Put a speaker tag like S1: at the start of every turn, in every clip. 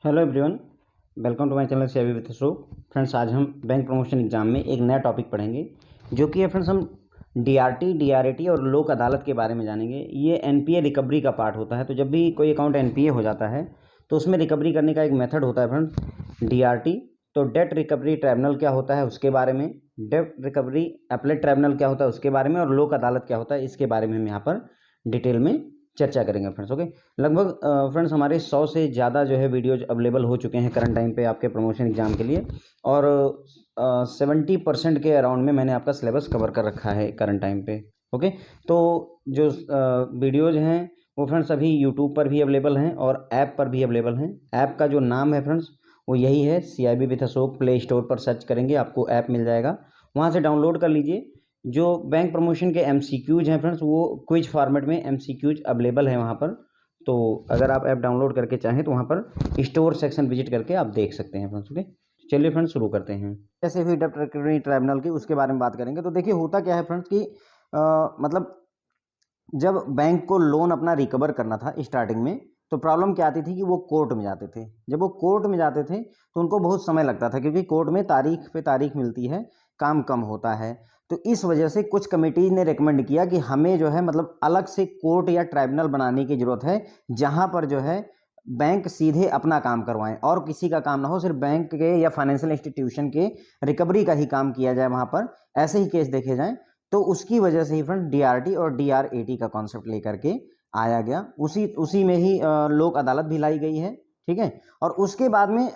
S1: Hello everyone, welcome to my channel CIB with Ashok. Friends, आज हम bank promotion exam में एक नया टॉपिक पढ़ेंगे जो कि है फ्रेंड्स हम डीआरटी, डीआरएटी और लोक अदालत के बारे में जानेंगे। ये एनपीए रिकवरी का पार्ट होता है। तो जब भी कोई अकाउंट एनपीए हो जाता है तो उसमें रिकवरी करने का एक मेथड होता है फ्रेंड्स, डीआरटी। तो डेट रिकवरी ट्राइब्यूनल क्या होता है उसके बारे में, डेट रिकवरी अपीलेट ट्राइब्यूनल क्या होता है उसके बारे में, और लोक अदालत क्या होता है इसके बारे में हम यहाँ पर डिटेल में चर्चा करेंगे फ्रेंड्स। ओके, लगभग फ्रेंड्स हमारे 100 से ज़्यादा जो है वीडियोज अवेलेबल हो चुके हैं करंट टाइम पे आपके प्रमोशन एग्जाम के लिए, और 70% के अराउंड में मैंने आपका सिलेबस कवर कर रखा है करंट टाइम पे। ओके, तो जो वीडियोज हैं वो फ्रेंड्स अभी यूट्यूब पर भी अवेलेबल हैं और ऐप पर भी अवेलेबल हैं। ऐप का जो नाम है फ्रेंड्स वो यही है, CIB with Ashok. Play store पर सर्च करेंगे आपको ऐप मिल जाएगा, वहाँ से डाउनलोड कर लीजिए। जो बैंक प्रमोशन के एमसीक्यूज हैं फ्रेंड्स वो क्विज फॉर्मेट में एमसीक्यूज अवेलेबल है वहाँ पर। तो अगर आप ऐप डाउनलोड करके चाहें तो वहाँ पर स्टोर सेक्शन विजिट करके आप देख सकते हैं फ्रेंड्स। ओके, चलिए फ्रेंड्स शुरू करते हैं। कैसे हुई डेब्ट रिकवरी ट्राइब्यूनल की उसके बारे में बात करेंगे। तो देखिए होता क्या है फ्रेंड्स कि मतलब जब बैंक को लोन अपना रिकवर करना था स्टार्टिंग में, तो प्रॉब्लम क्या आती थी कि वो कोर्ट में जाते थे। जब वो कोर्ट में जाते थे तो उनको बहुत समय लगता था, क्योंकि कोर्ट में तारीख पे तारीख मिलती है, काम कम होता है। तो इस वजह से कुछ कमेटी ने रेकमेंड किया कि हमें जो है मतलब अलग से कोर्ट या ट्राइब्यूनल बनाने की ज़रूरत है, जहाँ पर जो है बैंक सीधे अपना काम करवाएं और किसी का काम ना हो, सिर्फ बैंक के या फाइनेंशियल इंस्टीट्यूशन के रिकवरी का ही काम किया जाए, वहाँ पर ऐसे ही केस देखे जाएं। तो उसकी वजह से ही फ्रेंड डीआरटी और डीआरएटी का कॉन्सेप्ट लेकर के आया गया। उसी में ही लोक अदालत भी लाई गई है। ठीक है, और उसके बाद में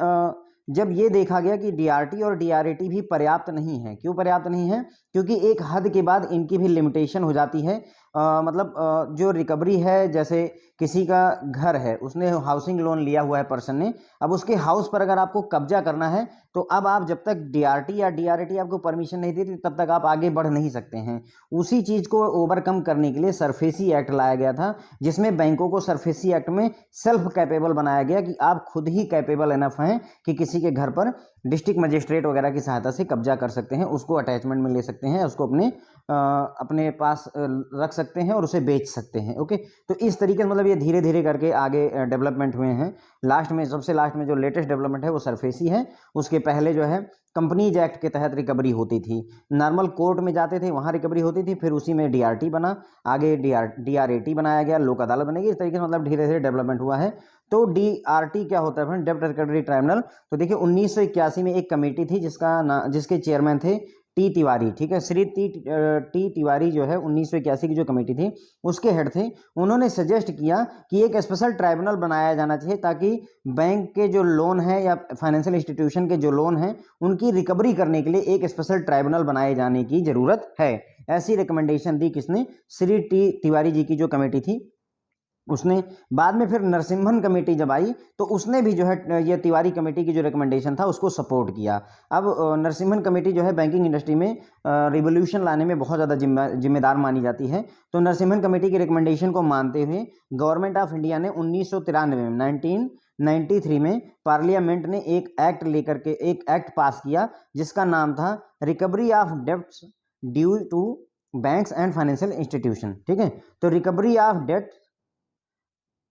S1: जब ये देखा गया कि डीआरटी और डीआरएटी भी पर्याप्त नहीं है। क्यों पर्याप्त नहीं है? क्योंकि एक हद के बाद इनकी भी लिमिटेशन हो जाती है। मतलब जो रिकवरी है, जैसे किसी का घर है, उसने हाउसिंग लोन लिया हुआ है पर्सन ने, अब उसके हाउस पर अगर आपको कब्जा करना है तो अब आप जब तक डीआरटी या डीआरएटी आपको परमिशन नहीं देती तब तक आप आगे बढ़ नहीं सकते हैं। उसी चीज़ को ओवरकम करने के लिए सरफेसी एक्ट लाया गया था, जिसमें बैंकों को सरफेसी एक्ट में सेल्फ कैपेबल बनाया गया कि आप खुद ही कैपेबल इनफ हैं कि किसी के घर पर डिस्ट्रिक्ट मजिस्ट्रेट वगैरह की सहायता से कब्जा कर सकते हैं, उसको अटैचमेंट में ले सकते हैं, उसको अपने पास रख सकते हैं और उसे बेच सकते हैं। ओके, तो इस तरीके से मतलब ये धीरे धीरे करके आगे डेवलपमेंट हुए हैं। लास्ट में, सबसे लास्ट में जो लेटेस्ट डेवलपमेंट है वो सरफेसी है। उसके पहले जो है कंपनीज एक्ट के तहत रिकवरी होती थी, नॉर्मल कोर्ट में जाते थे, वहाँ रिकवरी होती थी, फिर उसी में डीआरटी बना, आगे डीआरएटी बनाया गया, लोक अदालत बनेगी। इस तरीके से मतलब धीरे धीरे डेवलपमेंट हुआ है। तो डीआरटी क्या होता है फ्रेंड? डेब्ट रिकवरी ट्राइब्यूनल। तो देखिए 1981 में एक कमेटी थी जिसके चेयरमैन थे टी तिवारी। ठीक है, श्री टी तिवारी जो है 1981 की जो कमेटी थी उसके हेड थे। उन्होंने सजेस्ट किया कि एक स्पेशल ट्राइब्यूनल बनाया जाना चाहिए ताकि बैंक के जो लोन है या फाइनेंशियल इंस्टीट्यूशन के जो लोन है उनकी रिकवरी करने के लिए एक स्पेशल ट्राइब्यूनल बनाए जाने की जरूरत है। ऐसी रिकमेंडेशन दी किसने? श्री टी तिवारी जी की जो कमेटी थी उसने। बाद में फिर नरसिम्हन कमेटी जब आई तो उसने भी जो है ये तिवारी कमेटी की जो रिकमेंडेशन था उसको सपोर्ट किया। अब नरसिम्हन कमेटी जो है बैंकिंग इंडस्ट्री में रिवोल्यूशन लाने में बहुत ज़्यादा जिम्मेदार मानी जाती है। तो नरसिम्हन कमेटी की रिकमेंडेशन को मानते हुए गवर्नमेंट ऑफ इंडिया ने 1993 में 1993 में पार्लियामेंट ने एक एक्ट पास किया जिसका नाम था recovery of debts due to banks and financial institution. ठीक है, तो recovery of debt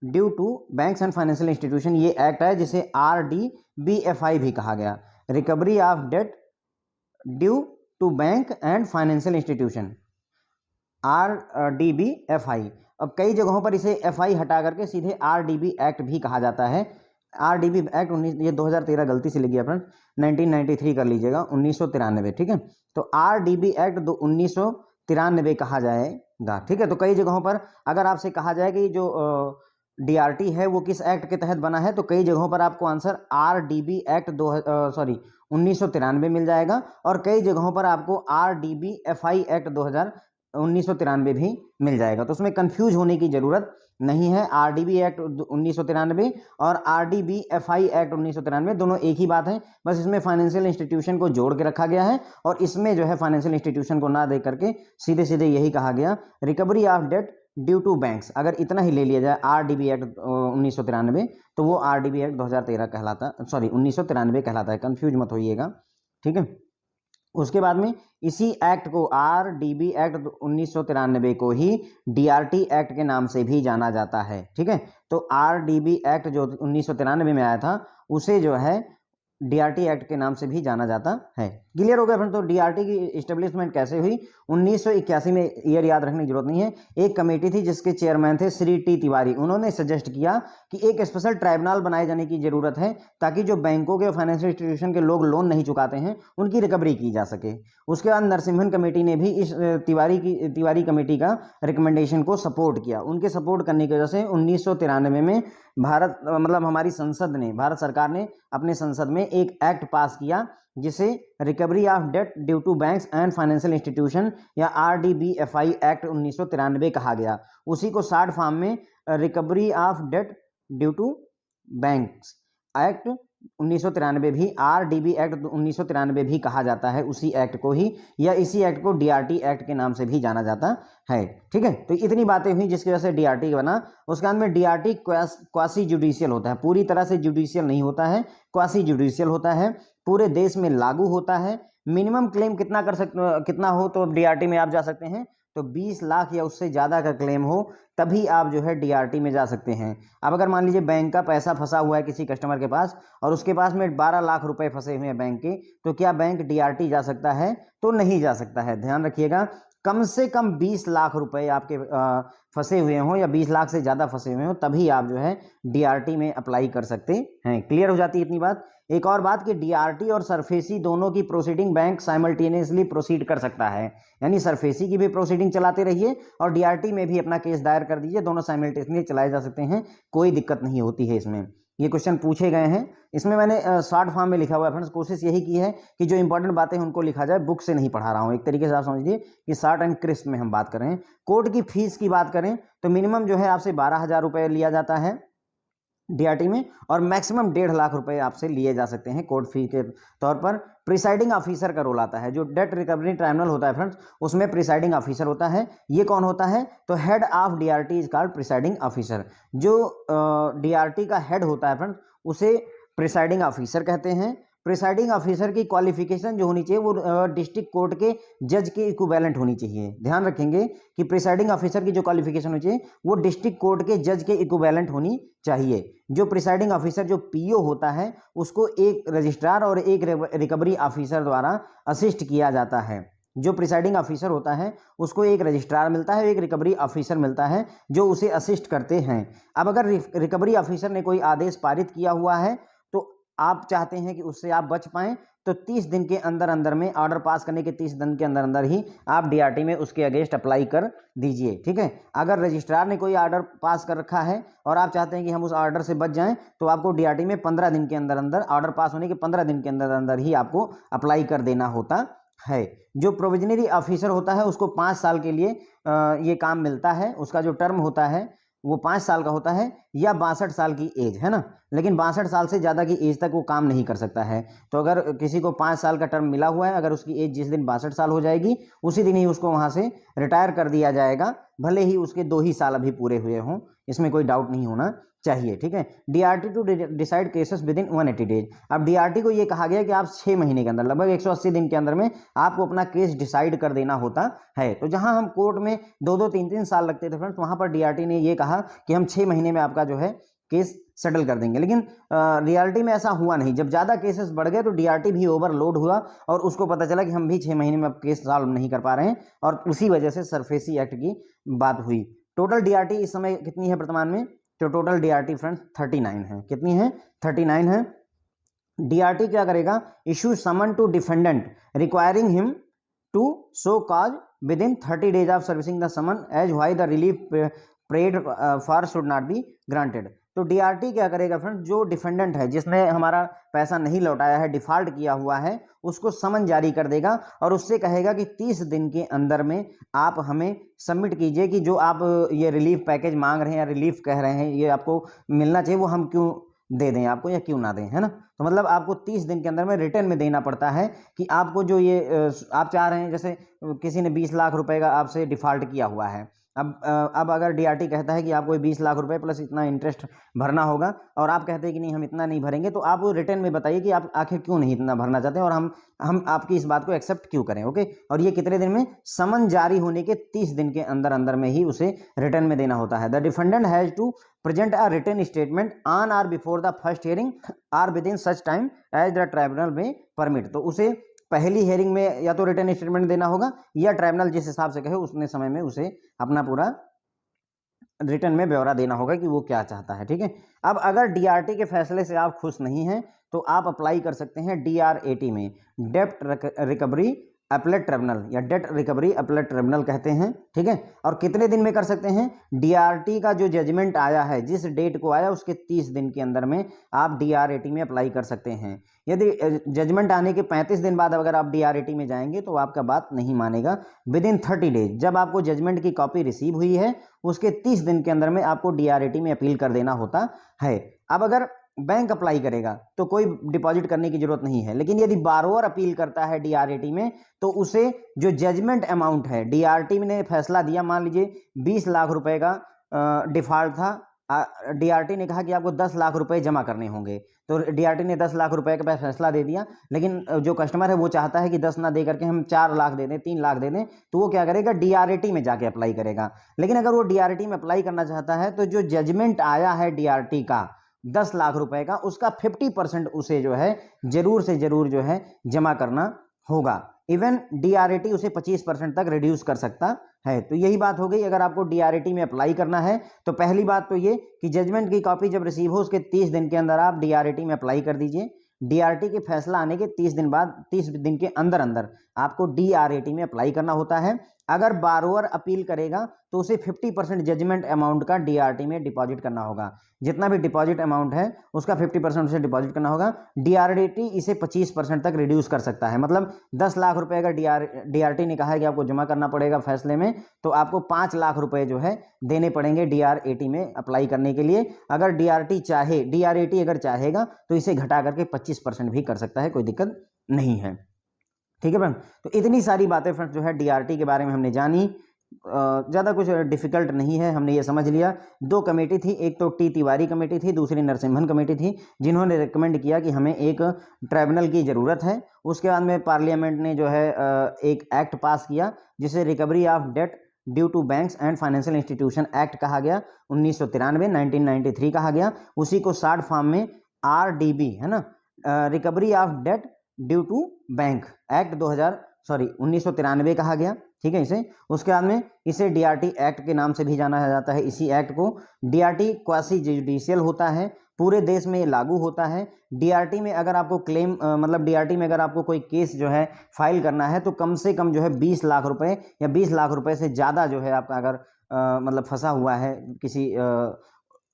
S1: due to banks and financial institution ये एक्ट है जिसे RDBFI भी कहा गया, recovery of debt due to bank and financial institution, RDBFI। अब कई जगहों पर इसे FI हटा करके सीधे RDB एक्ट भी कहा जाता है। RDB एक्ट 2013 गलती से लिख गया फ्रेंड, 1993 कर लीजिएगा, 1993। ठीक है, तो RDB एक्ट 1993 कहा जाएगा। ठीक है, तो कई जगहों पर अगर आपसे कहा जाए कि जो डीआरटी है वो किस एक्ट के तहत बना है, तो कई जगहों पर आपको आंसर RDB एक्ट 1993 मिल जाएगा, और कई जगहों पर आपको RDBFI एक्ट 1993 भी मिल जाएगा। तो उसमें कंफ्यूज होने की जरूरत नहीं है। RDB एक्ट 1993 और RDBFI एक्ट 1993 दोनों एक ही बात है, बस इसमें फाइनेंशियल इंस्टीट्यूशन को जोड़ के रखा गया है, और इसमें जो है फाइनेंशियल इंस्टीट्यूशन को ना दे करके सीधे सीधे यही कहा गया recovery of debt due to banks. अगर इतना ही ले लिया जाए RDB एक्ट 1993 तो वो RDB एक्ट 2013 कहलाता, 1993 कहलाता है, कंफ्यूज मत होइएगा। ठीक है, उसके बाद में इसी एक्ट को RDB एक्ट 1993 को ही DRT एक्ट के नाम से भी जाना जाता है। ठीक है, तो RDB एक्ट जो 1993 में आया था उसे जो है DRT एक्ट के नाम से भी जाना जाता है। क्लियर हो गया फ्रेंड। तो DRT की इस्टेब्लिशमेंट कैसे हुई? 1981 में, ईयर याद रखने की जरूरत नहीं है। एक कमेटी थी जिसके चेयरमैन थे श्री T तिवारी। उन्होंने सजेस्ट किया कि एक स्पेशल ट्राइब्यूनल बनाए जाने की जरूरत है ताकि जो बैंकों के फाइनेंशियल इंस्टीट्यूशन के लोग लोन नहीं चुकाते हैं उनकी रिकवरी की जा सके। उसके बाद नरसिम्हन कमेटी ने भी इस तिवारी कमेटी का रिकमेंडेशन को सपोर्ट किया। उनके सपोर्ट करने की वजह से 1993 में हमारी संसद ने, भारत सरकार ने अपने संसद में एक एक्ट पास किया जिसे recovery of debt due to banks and financial institution या RDBFI एक्ट 1993 कहा गया। उसी को शॉर्ट फॉर्म में recovery of debt due to banks act 1993 भी, RDB एक्ट 1993 भी कहा जाता है उसी एक्ट को ही, या इसी एक्ट को DRT एक्ट के नाम से भी जाना जाता है। ठीक है, तो इतनी बातें हुई जिसकी वजह से DRT बना। उसके बाद में DRT क्वासी जुडिशियल होता है, पूरी तरह से जुडिशियल नहीं होता है, क्वासी जुडिशियल होता है, पूरे देश में लागू होता है। मिनिमम क्लेम कितना हो तो DRT में आप जा सकते हैं, तो 20 लाख या उससे ज़्यादा का क्लेम हो तभी आप जो है DRT में जा सकते हैं। अब अगर मान लीजिए बैंक का पैसा फंसा हुआ है किसी कस्टमर के पास और उसके पास में 12 लाख रुपए फंसे हुए हैं बैंक के, तो क्या बैंक DRT जा सकता है? तो नहीं जा सकता है। ध्यान रखिएगा, कम से कम 20 लाख रुपए आपके फंसे हुए हों या 20 लाख से ज़्यादा फंसे हुए हों तभी आप जो है DRT में अप्लाई कर सकते हैं। क्लियर हो जाती है इतनी बात। एक और बात कि DRT और सरफेसी दोनों की प्रोसीडिंग बैंक साइमल्टेनियसली प्रोसीड कर सकता है, यानी सरफेसी की भी प्रोसीडिंग चलाते रहिए और DRT में भी अपना केस दायर कर दीजिए, दोनों साइमल्टेनियसली चलाए जा सकते हैं, कोई दिक्कत नहीं होती है इसमें। ये क्वेश्चन पूछे गए हैं, इसमें मैंने शॉर्ट फॉर्म में लिखा हुआ है फ्रेंड्स। कोशिश यही की है कि जो इंपॉर्टेंट बातें हैं उनको लिखा जाए, बुक से नहीं पढ़ा रहा हूँ। एक तरीके से आप समझिए कि शॉर्ट एंड क्रिस्प में हम बात कर रहे हैं। कोर्ट की फीस की बात करें तो मिनिमम जो है आपसे 12,000 रुपये लिया जाता है DRT में, और मैक्सिमम 1.5 लाख रुपए आपसे लिए जा सकते हैं कोर्ट फी के तौर पर। प्रिसाइडिंग ऑफिसर का रोल आता है, जो डेट रिकवरी ट्राइब्यूनल होता है फ्रेंड्स, उसमें प्रिसाइडिंग ऑफिसर होता है। ये कौन होता है? तो head of DRT is called presiding officer. जो DRT का हेड होता है फ्रेंड्स उसे प्रिसाइडिंग ऑफिसर कहते हैं। प्रिसाइडिंग ऑफिसर की क्वालिफिकेशन जो होनी चाहिए वो डिस्ट्रिक्ट कोर्ट के जज के इक्विवेलेंट होनी चाहिए। ध्यान रखेंगे कि प्रिसाइडिंग ऑफिसर की जो क्वालिफिकेशन होनी चाहिए वो डिस्ट्रिक्ट कोर्ट के जज के इक्विवेलेंट होनी चाहिए। जो प्रिसाइडिंग ऑफिसर जो PO होता है उसको एक रजिस्ट्रार और एक रिकवरी ऑफिसर द्वारा असिस्ट किया जाता है। जो प्रिसाइडिंग ऑफिसर होता है उसको एक रजिस्ट्रार मिलता है, एक रिकवरी ऑफिसर मिलता है जो उसे असिस्ट करते हैं। अब अगर रिकवरी ऑफिसर ने कोई आदेश पारित किया हुआ है तो आप चाहते हैं कि उससे आप बच पाएं, तो 30 दिन के अंदर अंदर में, ऑर्डर पास करने के 30 दिन के अंदर अंदर ही आप DRT में उसके अगेंस्ट अप्लाई कर दीजिए। ठीक है, अगर रजिस्ट्रार ने कोई ऑर्डर पास कर रखा है और आप चाहते हैं कि हम उस ऑर्डर से बच जाएं, तो आपको DRT में 15 दिन के अंदर अंदर, ऑर्डर पास होने के 15 दिन के अंदर अंदर ही आपको अप्लाई कर देना होता है। जो प्रोविजनरी ऑफिसर होता है उसको 5 साल के लिए ये काम मिलता है। उसका जो टर्म होता है वो 5 साल का होता है या 62 साल की एज, है ना, लेकिन 62 साल से ज़्यादा की एज तक वो काम नहीं कर सकता है। तो अगर किसी को 5 साल का टर्म मिला हुआ है, अगर उसकी एज जिस दिन 62 साल हो जाएगी उसी दिन ही उसको वहाँ से रिटायर कर दिया जाएगा, भले ही उसके 2 ही साल अभी पूरे हुए हों, इसमें कोई डाउट नहीं होना चाहिए। ठीक है, DRT to decide cases within 180 days. अब DRT को ये कहा गया कि आप 6 महीने के अंदर, लगभग 180 दिन के अंदर में आपको अपना केस डिसाइड कर देना होता है। तो जहां हम कोर्ट में 2-2, 3-3 साल लगते थे फ्रेंड्स, वहां पर DRT ने ये कहा कि हम 6 महीने में आपका जो है केस सेटल कर देंगे। लेकिन रियलिटी में ऐसा हुआ नहीं। जब ज़्यादा केसेस बढ़ गए तो DRT भी ओवरलोड हुआ और उसको पता चला कि हम भी 6 महीने में अब केस सॉल्व नहीं कर पा रहे हैं, और उसी वजह से सरफेसी एक्ट की बात हुई। टोटल DRT इस समय कितनी है वर्तमान में? तो टोटल DRT फ्रेंड्स 39 है। कितनी है? 39 है। DRT क्या करेगा? Issue summon to defendant requiring him to show cause within 30 days of servicing the summon as why the relief prayed for should not be granted. तो DRT क्या करेगा friends? जो डिफेंडेंट है, जिसने हमारा पैसा नहीं लौटाया है, डिफॉल्ट किया हुआ है, उसको समन जारी कर देगा और उससे कहेगा कि 30 दिन के अंदर में आप हमें सबमिट कीजिए कि जो आप ये रिलीफ पैकेज मांग रहे हैं या रिलीफ कह रहे हैं ये आपको मिलना चाहिए, वो हम क्यों दे दें आपको या क्यों ना दें, है ना। तो मतलब आपको 30 दिन के अंदर में रिटर्न में देना पड़ता है कि आपको जो ये आप चाह रहे हैं, जैसे किसी ने 20 लाख रुपए का आपसे डिफॉल्ट किया हुआ है, अब अगर डीआरटी कहता है कि आपको 20 लाख रुपए प्लस इतना इंटरेस्ट भरना होगा और आप कहते हैं कि नहीं हम इतना नहीं भरेंगे, तो आप वो रिटर्न में बताइए कि आप आखिर क्यों नहीं इतना भरना चाहते हैं और हम आपकी इस बात को एक्सेप्ट क्यों करें। ओके, और ये कितने दिन में? समन जारी होने के 30 दिन के अंदर अंदर में ही उसे रिटर्न में देना होता है। The defendant has to present a written statement on or before the first hearing or within such time as the tribunal में परमिट। तो उसे पहली हियरिंग में या तो रिटर्न स्टेटमेंट देना होगा या ट्राइब्यूनल जिस हिसाब से कहे उतने समय में उसे अपना पूरा रिटर्न में ब्यौरा देना होगा कि वो क्या चाहता है। ठीक है, अब अगर डीआरटी के फैसले से आप खुश नहीं हैं तो आप अप्लाई कर सकते हैं डीआरएटी में, डेब्ट रिकवरी अपीलेट ट्रिब्यूनल या डेट रिकवरी अपीलेट ट्रिब्यूनल कहते हैं। ठीक है, और कितने दिन में कर सकते हैं? डीआरटी का जो जजमेंट आया है, जिस डेट को आया उसके 30 दिन के अंदर में आप डीआरएटी में अप्लाई कर सकते हैं। यदि जजमेंट आने के 35 दिन बाद अगर आप डीआरएटी में जाएंगे तो आपका बात नहीं मानेगा। विद इन 30 डेज, जब आपको जजमेंट की कॉपी रिसीव हुई है उसके 30 दिन के अंदर में आपको डीआरएटी में अपील कर देना होता है। अब अगर बैंक अप्लाई करेगा तो कोई डिपॉजिट करने की जरूरत नहीं है, लेकिन यदि बारोअर अपील करता है डीआरएटी में तो उसे जो जजमेंट अमाउंट है, डीआरटी ने फैसला दिया, मान लीजिए 20 लाख रुपए का डिफॉल्ट था, डीआरटी ने कहा कि आपको 10 लाख रुपए जमा करने होंगे, तो डीआरटी ने 10 लाख रुपए का फैसला दे दिया, लेकिन जो कस्टमर है वो चाहता है कि 10 ना दे करके हम 4 लाख दे दें, 3 लाख दे दें, तो वो क्या करेगा? डीआरटी में जाके अप्लाई करेगा। लेकिन अगर वो डीआरटी में अप्लाई करना चाहता है तो जो जजमेंट आया है डीआरटी का 10 लाख रुपए का, उसका 50% उसे जो है जरूर से जरूर जो है जमा करना होगा। इवन डीआरएटी उसे 25% तक रिड्यूस कर सकता है। तो यही बात हो गई। अगर आपको डीआरएटी में अप्लाई करना है तो पहली बात तो ये कि जजमेंट की कॉपी जब रिसीव हो उसके 30 दिन के अंदर आप डीआरएटी में अप्लाई कर दीजिए। डीआरटी के फैसला आने के 30 दिन बाद, 30 दिन के अंदर अंदर आपको डीआरएटी में अप्लाई करना होता है। अगर बारोअर अपील करेगा तो उसे 50% जजमेंट अमाउंट का डीआरटी में डिपॉजिट करना होगा। जितना भी डिपॉजिट अमाउंट है उसका 50% उसे डिपॉजिट करना होगा। डीआरटी इसे 25% तक रिड्यूस कर सकता है। मतलब 10 लाख रुपए अगर डीआरटी ने कहा है कि आपको जमा करना पड़ेगा फैसले में, तो आपको 5 लाख रुपए जो है देने पड़ेंगे डीआरएटी में अप्लाई करने के लिए। अगर डीआरएटी अगर चाहेगा तो इसे घटा करके 25% भी कर सकता है, कोई दिक्कत नहीं है। ठीक है फ्रेंड, तो इतनी सारी बातें फ्रेंड्स जो है डीआरटी के बारे में हमने जानी। ज़्यादा कुछ डिफिकल्ट नहीं है, हमने ये समझ लिया। 2 कमेटी थी, एक तो टी तिवारी कमेटी थी, दूसरी नरसिम्हन कमेटी थी, जिन्होंने रिकमेंड किया कि हमें एक ट्राइब्यूनल की ज़रूरत है। उसके बाद में पार्लियामेंट ने जो है एक एक्ट पास किया जिसे recovery of debt due to banks and financial institution act कहा गया, 1993 कहा गया। उसी को शॉर्ट फॉर्म में RDB है ना, recovery of debt due to bank act 1993 कहा गया। ठीक है, इसे उसके बाद में इसे डीआरटी एक्ट के नाम से भी जाना जाता है। इसी एक्ट को डीआरटी क्वासी जुडिशियल होता है, पूरे देश में लागू होता है। डीआरटी में अगर आपको क्लेम मतलब डीआरटी में अगर आपको कोई केस जो है फाइल करना है तो कम से कम जो है 20 लाख रुपए या 20 लाख रुपए से ज़्यादा जो है आपका अगर मतलब फंसा हुआ है किसी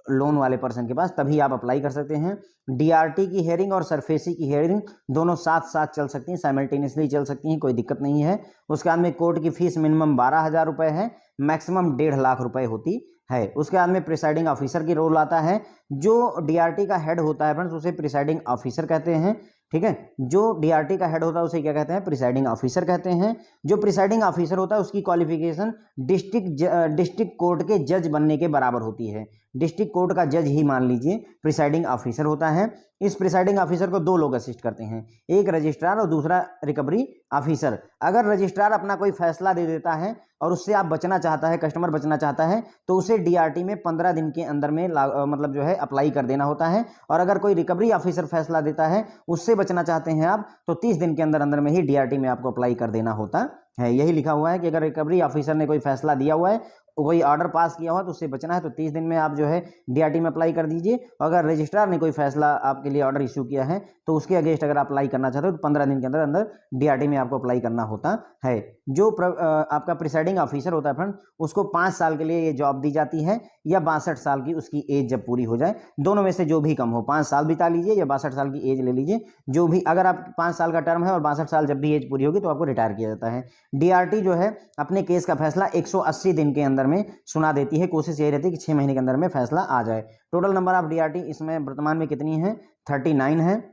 S1: लोन वाले पर्सन के पास, तभी आप अप्लाई कर सकते हैं। डीआरटी की हेयरिंग और सरफेसी की हेयरिंग दोनों साथ साथ चल सकती हैं, साइमल्टेनियसली चल सकती हैं, कोई दिक्कत नहीं है। उसके बाद में कोर्ट की फीस मिनिमम 12,000 रुपये है, मैक्सिमम 1.5 लाख रुपए होती है। उसके बाद में प्रिसाइडिंग ऑफिसर की रोल आता है। जो डीआरटी का हेड होता है फ्रेंड्स उसे प्रिसाइडिंग ऑफिसर कहते हैं। ठीक है, जो डीआरटी का हेड होता है उसे क्या कहते हैं? प्रिसाइडिंग ऑफिसर कहते हैं। जो प्रिसाइडिंग ऑफिसर होता है उसकी क्वालिफिकेशन डिस्ट्रिक्ट कोर्ट के जज बनने के बराबर होती है। डिस्ट्रिक्ट कोर्ट का जज ही मान लीजिए प्रिसाइडिंग ऑफिसर होता है। इस प्रिसाइडिंग ऑफिसर को 2 लोग असिस्ट करते हैं, एक रजिस्ट्रार और दूसरा रिकवरी ऑफिसर। अगर रजिस्ट्रार अपना कोई फैसला दे देता है और उससे आप बचना चाहता है, कस्टमर बचना चाहता है, तो उसे डीआरटी में 15 दिन के अंदर में मतलब जो है अप्लाई कर देना होता है। और अगर कोई रिकवरी ऑफिसर फैसला देता है, उससे बचना चाहते हैं आप, तो 30 दिन के अंदर अंदर में ही डीआरटी में आपको अप्लाई कर देना होता है। यही लिखा हुआ है कि अगर रिकवरी ऑफिसर ने कोई फैसला दिया हुआ है, कोई ऑर्डर पास किया हुआ तो उससे बचना है तो 30 दिन में आप जो है डीआरटी में अप्लाई कर दीजिए। अगर रजिस्ट्रार ने कोई फैसला आपके लिए ऑर्डर इशू किया है तो उसके अगेंस्ट अगर आप अप्लाई करना चाहते हो तो 15 दिन के अंदर अंदर डीआरटी में आपको अप्लाई करना होता है। जो आपका प्रिसाइडिंग ऑफिसर होता है फ्रेंड, उसको 5 साल के लिए ये जॉब दी जाती है या 62 साल की उसकी एज जब पूरी हो जाए, दोनों में से जो भी कम हो, 5 साल बिता लीजिए या 62 साल की एज ले लीजिए, जो भी। अगर आप 5 साल का टर्म है और 62 साल जब भी एज पूरी होगी तो आपको रिटायर किया जाता है। डीआरटी जो है अपने केस का फैसला 180 दिन के अंदर में सुना देती है। कोशिश यही रहती है कि 6 महीने के अंदर में फैसला आ जाए। टोटल नंबर ऑफ डीआरटी इसमें वर्तमान में कितनी है? 39 है।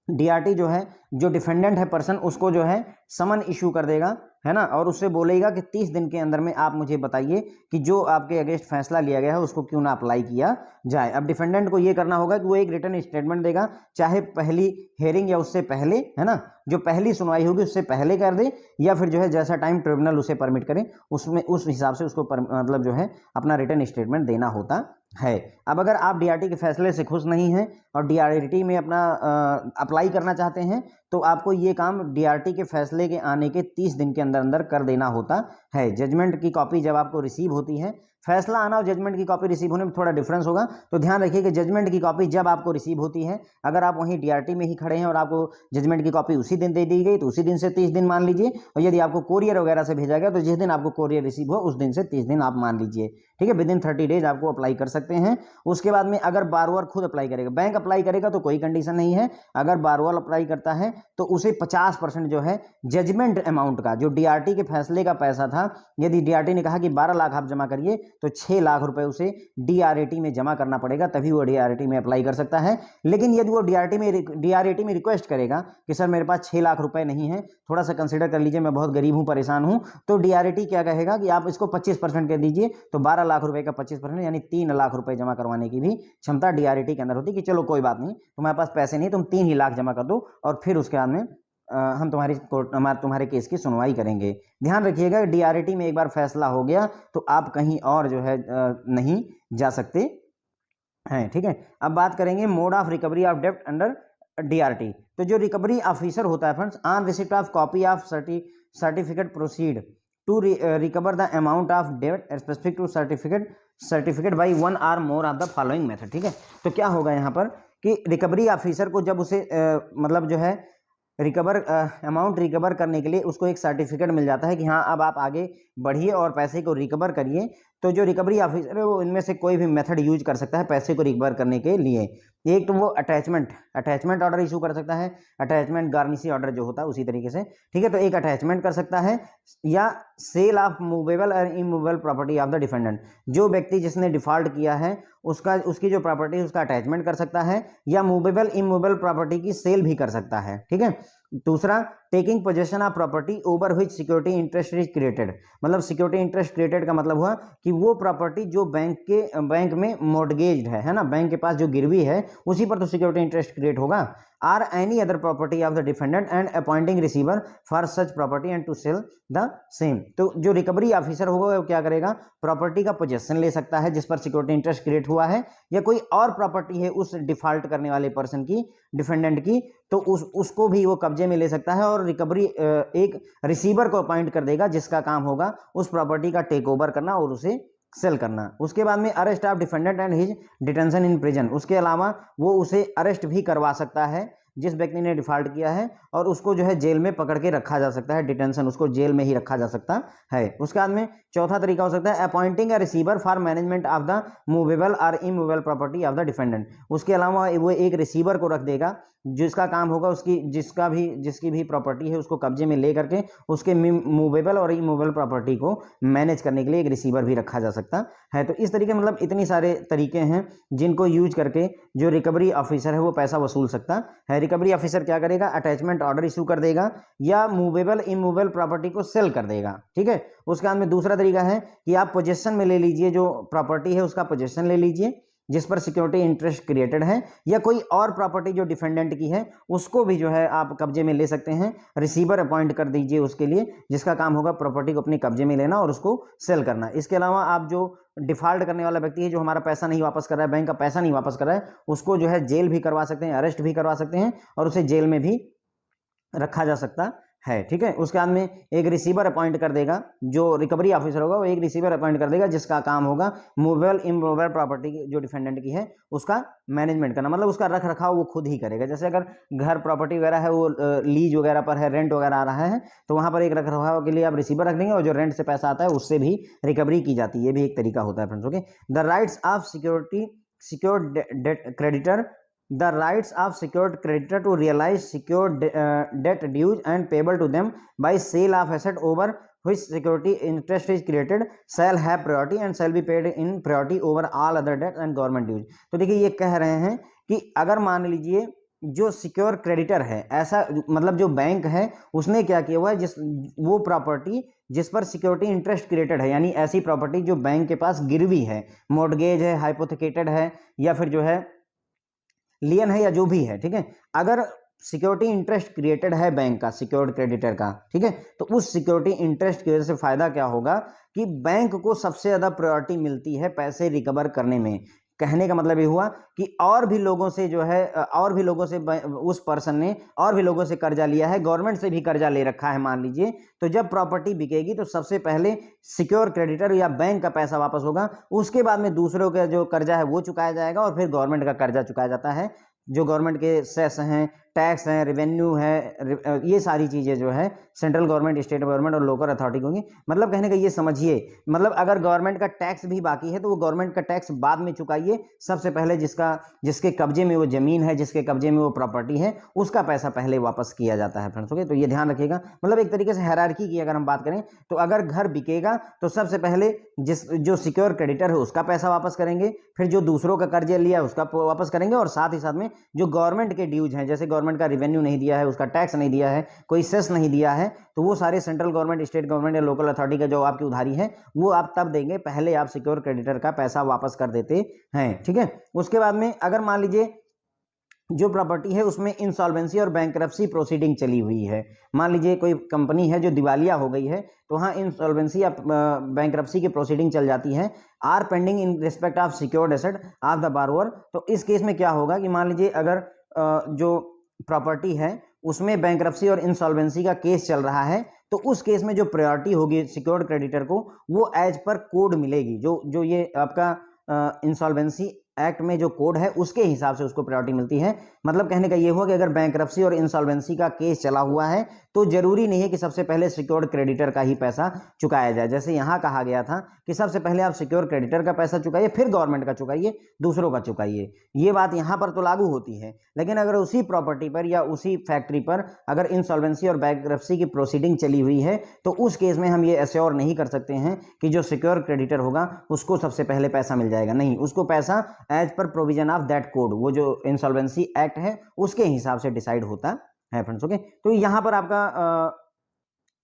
S1: डीआरटी जो है, जो डिफेंडेंट है पर्सन, उसको जो है समन इशू कर देगा, है ना, और उससे बोलेगा कि 30 दिन के अंदर में आप मुझे बताइए कि जो आपके अगेंस्ट फैसला लिया गया है उसको क्यों ना अप्लाई किया जाए। अब डिफेंडेंट को ये करना होगा कि वो एक रिटन स्टेटमेंट देगा, चाहे पहली हेयरिंग या उससे पहले, है ना, जो पहली सुनवाई होगी उससे पहले कर दे, या फिर जो है जैसा टाइम ट्रिब्यूनल उसे परमिट करे उसमें उस हिसाब से उसको मतलब जो है अपना रिटन स्टेटमेंट देना होता है। अब अगर आप डीआरटी के फैसले से खुश नहीं हैं और डीआरटी में अपना अप्लाई करना चाहते हैं, तो आपको ये काम डीआरटी के फैसले के आने के 30 दिन के अंदर अंदर कर देना होता है। जजमेंट की कॉपी जब आपको रिसीव होती है, फैसला आना और जजमेंट की कॉपी रिसीव होने में थोड़ा डिफरेंस होगा, तो ध्यान रखिए कि जजमेंट की कॉपी जब आपको रिसीव होती है, अगर आप वहीं डीआरटी में ही खड़े हैं और आपको जजमेंट की कॉपी उसी दिन दे दी गई, तो उसी दिन से 30 दिन मान लीजिए, और यदि आपको कोरियर वगैरह से भेजा गया तो जिस दिन आपको कोरियर रिसीव हो उस दिन से 30 दिन आप मान लीजिए, ठीक है। विदिन 30 डेज आपको अप्लाई कर सकते हैं। उसके बाद में अगर बारवर खुद अप्लाई करेगा, बैंक अप्लाई करेगा तो कोई कंडीशन नहीं है। अगर बारवर अप्लाई करता है तो उसे 50% जो है जजमेंट अमाउंट का, जो डीआरटी के फैसले का पैसा था, यदि डीआरटी ने कहा कि 12 लाख आप जमा करिए, तो 6 लाख रुपए उसे डीआरटी में जमा करना पड़ेगा, तभी वो डीआरटी में अप्लाई कर सकता है। लेकिन यदि वो डीआरटी में रिक्वेस्ट करेगा कि सर मेरे पास 6 लाख रुपए नहीं है, थोड़ा सा कंसिडर कर लीजिए, मैं बहुत गरीब हूं, परेशान हूं, तो डीआरटी क्या कहेगा कि आप इसको 25% कर दीजिए, तो 12 लाख रुपए का 25% यानी 3 लाख रुपए जमा करवाने की भी क्षमता डीआरटी के अंदर होती है कि चलो कोई बात नहीं, तुम्हारे पास पैसे नहीं, तुम 3 ही लाख जमा कर दो और फिर उसके बाद में हम तुम्हारे केस की सुनवाई करेंगे। ध्यान रखिएगा डीआरटी में एक बार फैसला हो गया तो आप कहीं और जो है नहीं जा सकते हैं, ठीक है। अब बात करेंगे मोड ऑफ रिकवरी ऑफ डेब्ट अंडर डीआरटी। तो जो रिकवरी ऑफिसर होता है friends, on receipt of copy of certificate proceed to recover the amount of डेब्ट specific to certificate by one or more of the following method, ठीक है। तो क्या होगा यहाँ पर कि रिकवरी ऑफिसर को जब उसे मतलब जो है अमाउंट रिकवर करने के लिए उसको एक सर्टिफिकेट मिल जाता है कि हाँ अब आप आगे बढ़िए और पैसे को रिकवर करिए, तो जो रिकवरी ऑफिसर है वो इनमें से कोई भी मेथड यूज कर सकता है पैसे को रिकवर करने के लिए। एक तो वो अटैचमेंट ऑर्डर इशू कर सकता है, अटैचमेंट गार्निशी ऑर्डर जो होता है उसी तरीके से, ठीक है। तो एक अटैचमेंट कर सकता है, या सेल ऑफ मूवेबल और immovable property of the defendant, जो व्यक्ति जिसने डिफॉल्ट किया है उसकी जो प्रॉपर्टी है उसका अटैचमेंट कर सकता है, या मूवेबल इमूवेबल प्रॉपर्टी की सेल भी कर सकता है, ठीक है। दूसरा, taking possession of property over which security interest is created, मतलब सिक्योरिटी इंटरेस्ट क्रिएटेड का मतलब हुआ कि वो प्रॉपर्टी जो बैंक में मॉर्गेज्ड है ना, बैंक के पास जो गिरवी है उसी पर तो सिक्योरिटी इंटरेस्ट क्रिएट होगा। Or any other property of the defendant and appointing receiver for such property and to sell the same. तो जो रिकवरी ऑफिसर होगा वो क्या करेगा, प्रॉपर्टी का पोजेशन ले सकता है जिस पर सिक्योरिटी इंटरेस्ट क्रिएट हुआ है, या कोई और प्रॉपर्टी है उस डिफॉल्ट करने वाले पर्सन की, डिफेंडेंट की, तो उसको भी वो कब्जे में ले सकता है, और रिकवरी एक रिसीवर को अपॉइंट कर देगा जिसका काम होगा उस प्रॉपर्टी का टेक ओवर करना और उसे सेल करना। उसके बाद में arrest of defendant and his detention in prison, उसके अलावा वो उसे अरेस्ट भी करवा सकता है जिस व्यक्ति ने डिफॉल्ट किया है, और उसको जो है जेल में पकड़ के रखा जा सकता है, डिटेंशन, उसको जेल में ही रखा जा सकता है। उसके बाद में चौथा तरीका हो सकता है appointing a receiver for management of the movable और immovable property of the defendant, उसके अलावा वो एक रिसीवर को रख देगा जिसका काम होगा उसकी जिसकी भी प्रॉपर्टी है उसको कब्जे में ले करके उसके मूवेबल और इमूवेबल प्रॉपर्टी को मैनेज करने के लिए एक रिसीवर भी रखा जा सकता है। तो इस तरीके मतलब इतनी सारे तरीके हैं जिनको यूज करके जो रिकवरी ऑफिसर है वो पैसा वसूल सकता है। रिकवरी ऑफिसर क्या करेगा, अटैचमेंट ऑर्डर इशू कर देगा या मूवेबल इमूवेबल प्रॉपर्टी को सेल कर देगा, ठीक है। उसके बाद में दूसरा तरीका है कि आप पोजेशन में ले लीजिए, जो प्रॉपर्टी है उसका पोजेशन ले लीजिए जिस पर सिक्योरिटी इंटरेस्ट क्रिएटेड है, या कोई और प्रॉपर्टी जो डिफेंडेंट की है उसको भी जो है आप कब्जे में ले सकते हैं, रिसीवर अपॉइंट कर दीजिए उसके लिए जिसका काम होगा प्रॉपर्टी को अपने कब्जे में लेना और उसको सेल करना। इसके अलावा आप जो डिफॉल्ट करने वाला व्यक्ति है, जो हमारा पैसा नहीं वापस कर रहा है, बैंक का पैसा नहीं वापस कर रहा है, उसको जो है जेल भी करवा सकते हैं, अरेस्ट भी करवा सकते हैं और उसे जेल में भी रखा जा सकता है, ठीक है। उसके बाद में एक रिसीवर अपॉइंट कर देगा, जो रिकवरी ऑफिसर होगा वो एक रिसीवर अपॉइंट कर देगा जिसका काम होगा मूवेबल इमूवेबल प्रॉपर्टी जो डिफेंडेंट की है उसका मैनेजमेंट करना, मतलब उसका रख रखाव वो खुद ही करेगा। जैसे अगर घर प्रॉपर्टी वगैरह है वो लीज वगैरह पर है, रेंट वगैरह आ रहा है, तो वहां पर एक रख रखाव के लिए आप रिसीवर रख देंगे और जो रेंट से पैसा आता है उससे भी रिकवरी की जाती है। ये भी एक तरीका होता है friends, okay. The rights of secured creditor, the rights of secured creditor to realize secured debt dues and payable to them by sale of asset over which security interest is created shall have priority and shall be paid in priority over all other debt and government dues। तो देखिए ये कह रहे हैं कि अगर मान लीजिए जो सिक्योर क्रेडिटर है, ऐसा मतलब जो बैंक है उसने क्या किया हुआ है, वो प्रॉपर्टी जिस पर सिक्योरिटी इंटरेस्ट क्रिएटेड है, यानी ऐसी प्रॉपर्टी जो बैंक के पास गिरवी है, मॉर्गेज है, हाइपोथेकेटेड है, या फिर जो है लियन है, या जो भी है, ठीक है। अगर सिक्योरिटी इंटरेस्ट क्रिएटेड है बैंक का, सिक्योर्ड क्रेडिटर का, ठीक है, तो उस सिक्योरिटी इंटरेस्ट की वजह से फायदा क्या होगा कि बैंक को सबसे ज्यादा प्रायोरिटी मिलती है पैसे रिकवर करने में। कहने का मतलब ये हुआ कि और भी लोगों से जो है, और भी लोगों से उस पर्सन ने और भी लोगों से कर्जा लिया है, गवर्नमेंट से भी कर्जा ले रखा है मान लीजिए, तो जब प्रॉपर्टी बिकेगी तो सबसे पहले सिक्योर क्रेडिटर या बैंक का पैसा वापस होगा, उसके बाद में दूसरों का जो कर्जा है वो चुकाया जाएगा, और फिर गवर्नमेंट का कर्जा चुकाया जाता है। जो गवर्नमेंट के सेस हैं, टैक्स हैं, रेवेन्यू है, ये सारी चीज़ें जो है सेंट्रल गवर्नमेंट, स्टेट गवर्नमेंट और लोकल अथॉरिटी होगी। मतलब कहने का ये समझिए, मतलब अगर गवर्नमेंट का टैक्स भी बाकी है तो वो गवर्नमेंट का टैक्स बाद में चुकाइए, सबसे पहले जिसके कब्जे में वो जमीन है, जिसके कब्जे में वो प्रॉपर्टी है, उसका पैसा पहले वापस किया जाता है फ्रेंड्स। ओके, तो ये ध्यान रखिएगा। मतलब एक तरीके से हायरार्की की अगर हम बात करें तो अगर घर बिकेगा तो सबसे पहले जो सिक्योर क्रेडिटर है उसका पैसा वापस करेंगे, फिर जो दूसरों का कर्जा लिया उसका वापस करेंगे, और साथ ही साथ में जो गवर्नमेंट के ड्यूज हैं, जैसे गवर्नमेंट का रेवेन्यू नहीं दिया है, उसका टैक्स नहीं दिया है, कोई सेस नहीं दिया है, तो वो सारे सेंट्रल गवर्नमेंट, स्टेट गवर्नमेंट या लोकल अथॉरिटी का जो आपकी उधारी है वो आप तब देंगे, पहले आप सिक्योर क्रेडिटर का पैसा वापस कर देते हैं, ठीक है। उसके बाद में अगर मान लीजिए जो प्रॉपर्टी है उसमें इंसॉल्वेंसी और बैंकरप्सी प्रोसीडिंग चली हुई है, मान लीजिए कोई कंपनी है जो दिवालिया हो गई है, तो हाँ इंसॉल्वेंसी या बैंकरप्सी की प्रोसीडिंग चल जाती है, are pending in respect of secured asset of the borrower. तो इस केस में क्या होगा कि मान लीजिए अगर जो प्रॉपर्टी है उसमें बैंकरप्सी और इंसॉल्वेंसी का केस चल रहा है, तो उस केस में जो प्रायोरिटी होगी सिक्योर्ड क्रेडिटर को, वो एज पर कोड मिलेगी, जो ये आपका इंसॉल्वेंसी एक्ट में जो कोड है उसके हिसाब से उसको प्रायोरिटी मिलती है। मतलब कहने का ये हुआ कि अगर बैंकरप्सी और इंसॉल्वेंसी का केस चला हुआ है तो जरूरी नहीं है कि सबसे पहले सिक्योर्ड क्रेडिटर का ही पैसा चुकाया जाए। जैसे यहाँ कहा गया था कि सबसे पहले आप सिक्योर क्रेडिटर का पैसा चुकाइए, फिर गवर्नमेंट का चुकाइए, दूसरों का चुकाइए, ये बात यहाँ पर तो लागू होती है। लेकिन अगर उसी प्रॉपर्टी पर या उसी फैक्ट्री पर अगर इंसॉल्वेंसी और बैंकरप्सी की प्रोसीडिंग चली हुई है तो उस केस में हम ये एश्योर नहीं कर सकते हैं कि जो सिक्योर क्रेडिटर होगा उसको सबसे पहले पैसा मिल जाएगा। नहीं, उसको पैसा as per provision of that code, वो जो इंसॉल्वेंसी एक्ट है उसके हिसाब से डिसाइड होता है फ्रेंड्स। ओके, तो यहाँ पर आपका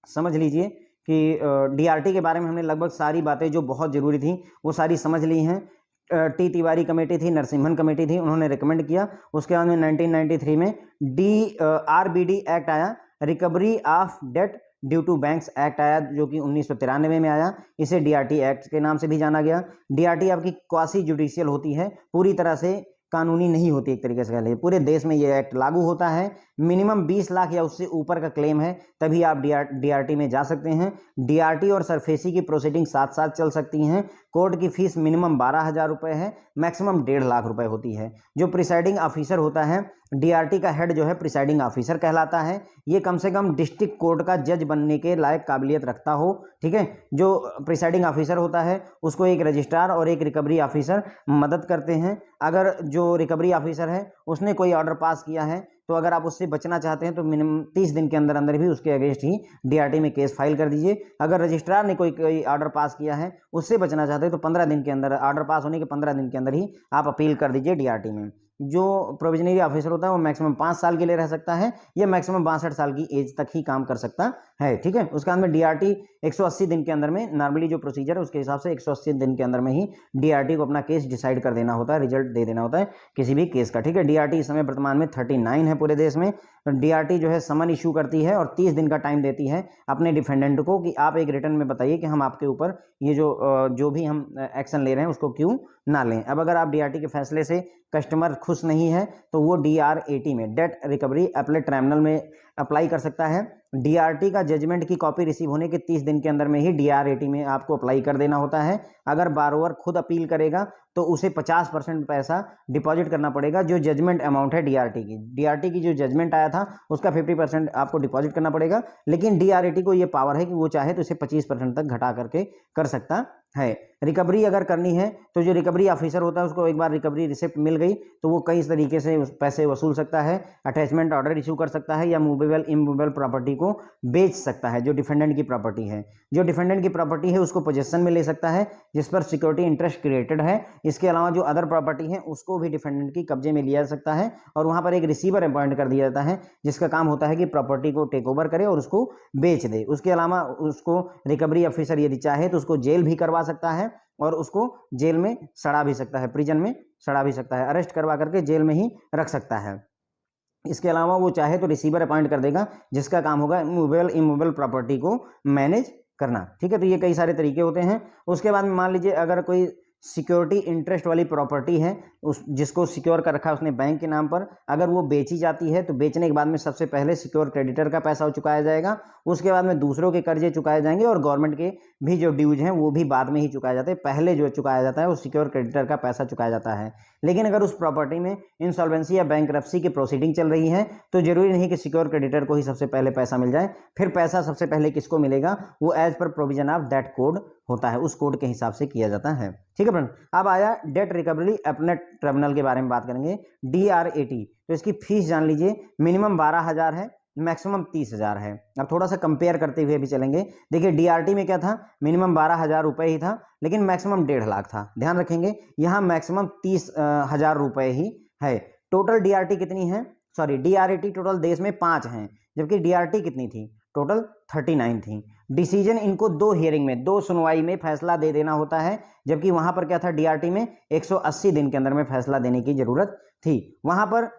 S1: समझ लीजिए कि डीआरटी के बारे में हमने लगभग सारी बातें जो बहुत जरूरी थी वो सारी समझ ली हैं। टी तिवारी कमेटी थी, नरसिम्हन कमेटी थी, उन्होंने रिकमेंड किया। उसके बाद में 1993 में आरबीडी एक्ट आया, recovery of debt due to banks act आया, जो कि 1993 में आया। इसे डीआरटी एक्ट के नाम से भी जाना गया। डीआरटी आपकी क्वासी जुडिशियल होती है, पूरी तरह से कानूनी नहीं होती, एक तरीके से कह लीजिए पूरे देश में ये एक्ट लागू होता है। मिनिमम 20 लाख या उससे ऊपर का क्लेम है तभी आप डीआरटी में जा सकते हैं। डीआरटी और सरफेसी की प्रोसीडिंग साथ साथ चल सकती हैं। कोर्ट की फीस मिनिमम 12,000 रुपये है, मैक्सिमम 1.5 लाख रुपए होती है। जो प्रिसाइडिंग ऑफिसर होता है, डीआरटी का हेड जो है प्रिसाइडिंग ऑफिसर कहलाता है। ये कम से कम डिस्ट्रिक्ट कोर्ट का जज बनने के लायक काबिलियत रखता हो, ठीक है। जो प्रिसाइडिंग ऑफिसर होता है उसको एक रजिस्ट्रार और एक रिकवरी ऑफिसर मदद करते हैं। अगर जो रिकवरी ऑफिसर है उसने कोई ऑर्डर पास किया है तो अगर आप उससे बचना चाहते हैं तो मिनिमम 30 दिन के अंदर अंदर भी उसके अगेंस्ट ही डीआरटी में केस फाइल कर दीजिए। अगर रजिस्ट्रार ने कोई ऑर्डर पास किया है उससे बचना चाहते हैं तो 15 दिन के अंदर, ऑर्डर पास होने के 15 दिन के अंदर ही आप अपील कर दीजिए डीआरटी में। जो प्रोविजनरी ऑफिसर होता है वो मैक्सिमम 5 साल के लिए रह सकता है या मैक्सिमम 62 साल की एज तक ही काम कर सकता है, ठीक है। उसके बाद में डीआरटी 180 दिन के अंदर में, नॉर्मली जो प्रोसीजर है उसके हिसाब से 180 दिन के अंदर में ही डीआरटी को अपना केस डिसाइड कर देना होता है, रिजल्ट दे देना होता है किसी भी केस का, ठीक है। डीआरटी इस समय वर्तमान में 39 है पूरे देश में। डीआरटी जो है समन इशू करती है और 30 दिन का टाइम देती है अपने डिफेंडेंट को कि आप एक रिटर्न में बताइए कि हम आपके ऊपर ये जो भी हम एक्शन ले रहे हैं उसको क्यों ना लें। अब अगर आप डीआरटी के फैसले से कस्टमर खुश नहीं है तो वो डीआर80 में, डेट रिकवरी अपीलेट ट्राइब्यूनल में अप्लाई कर सकता है। डीआरटी का जजमेंट की कॉपी रिसीव होने के 30 दिन के अंदर में ही डीआर80 में आपको अप्लाई कर देना होता है। अगर बारोवर खुद अपील करेगा तो उसे 50% पैसा डिपॉजिट करना पड़ेगा, जो जजमेंट अमाउंट है डीआरटी की जो जजमेंट आया था उसका 50% आपको डिपॉजिट करना पड़ेगा। लेकिन डीआर80 को ये पावर है कि वो चाहे तो इसे 25% तक घटा करके कर सकता है। रिकवरी अगर करनी है तो जो रिकवरी ऑफिसर होता है उसको एक बार रिकवरी रिसिप्ट मिल गई तो वो कई तरीके से उस पैसे वसूल सकता है, अटैचमेंट ऑर्डर इशू कर सकता है या मूवेबल इमूवेबल प्रॉपर्टी को बेच सकता है जो डिफेंडेंट की प्रॉपर्टी है। जो डिफेंडेंट की प्रॉपर्टी है उसको पोजेसन में ले सकता है जिस पर सिक्योरिटी इंटरेस्ट क्रिएटेड है। इसके अलावा जो अदर प्रॉपर्टी है उसको भी डिफेंडेंट की कब्जे में लिया जा सकता है और वहां पर एक रिसीवर अपॉइंट कर दिया जाता है जिसका काम होता है कि प्रॉपर्टी को टेक ओवर करे और उसको बेच दे। उसके अलावा उसको रिकवरी ऑफिसर यदि चाहे तो उसको जेल भी करवा सकता है और उसको जेल में सड़ा भी सकता है, प्रिजन में सड़ा भी सकता है, अरेस्ट करवा करके जेल में ही रख सकता है। इसके अलावा वो चाहे तो रिसीवर अपॉइंट कर देगा जिसका काम होगा मूवेबल इमूवेबल प्रॉपर्टी को मैनेज करना। ठीक है, तो ये कई सारे तरीके होते हैं। उसके बाद में मान लीजिए अगर कोई सिक्योरिटी इंटरेस्ट वाली प्रॉपर्टी है उस जिसको सिक्योर कर रखा है उसने बैंक के नाम पर, अगर वो बेची जाती है तो बेचने के बाद में सबसे पहले सिक्योर क्रेडिटर का पैसा चुकाया जाएगा, उसके बाद में दूसरों के कर्जे चुकाए जाएंगे और गवर्नमेंट के भी जो ड्यूज हैं वो भी बाद में ही चुकाए जाते हैं। पहले जो चुकाया जाता है वो सिक्योर क्रेडिटर का पैसा चुकाया जाता है। लेकिन अगर उस प्रॉपर्टी में इंसॉल्वेंसी या बैंकरप्सी की प्रोसीडिंग चल रही है तो जरूरी नहीं कि सिक्योर क्रेडिटर को ही सबसे पहले पैसा मिल जाए। फिर पैसा सबसे पहले किसको मिलेगा वो as per provision of that code होता है, उस कोड के हिसाब से किया जाता है। ठीक है फ्रेंड, अब आया डेट रिकवरी अपनेट ट्रिब्यूनल के बारे में बात करेंगे, DRAT। तो इसकी फीस जान लीजिए, मिनिमम 12,000 है, मैक्सिमम 30,000 है। अब थोड़ा सा कंपेयर करते हुए भी चलेंगे। देखिए DRT में क्या था, मिनिमम 12,000 रुपये ही था लेकिन मैक्सिमम 1.5 लाख था। ध्यान रखेंगे यहाँ मैक्सिमम 30,000 रुपये ही है। टोटल DRT कितनी है, सॉरी DRAT टोटल देश में 5 हैं जबकि DRT कितनी थी, टोटल 39 थी। डिसीजन इनको 2 हियरिंग में 2 सुनवाई में फैसला दे देना होता है, जबकि वहां पर क्या था DRT में 180 दिन के अंदर में फैसला देने की जरूरत थी। वहां पर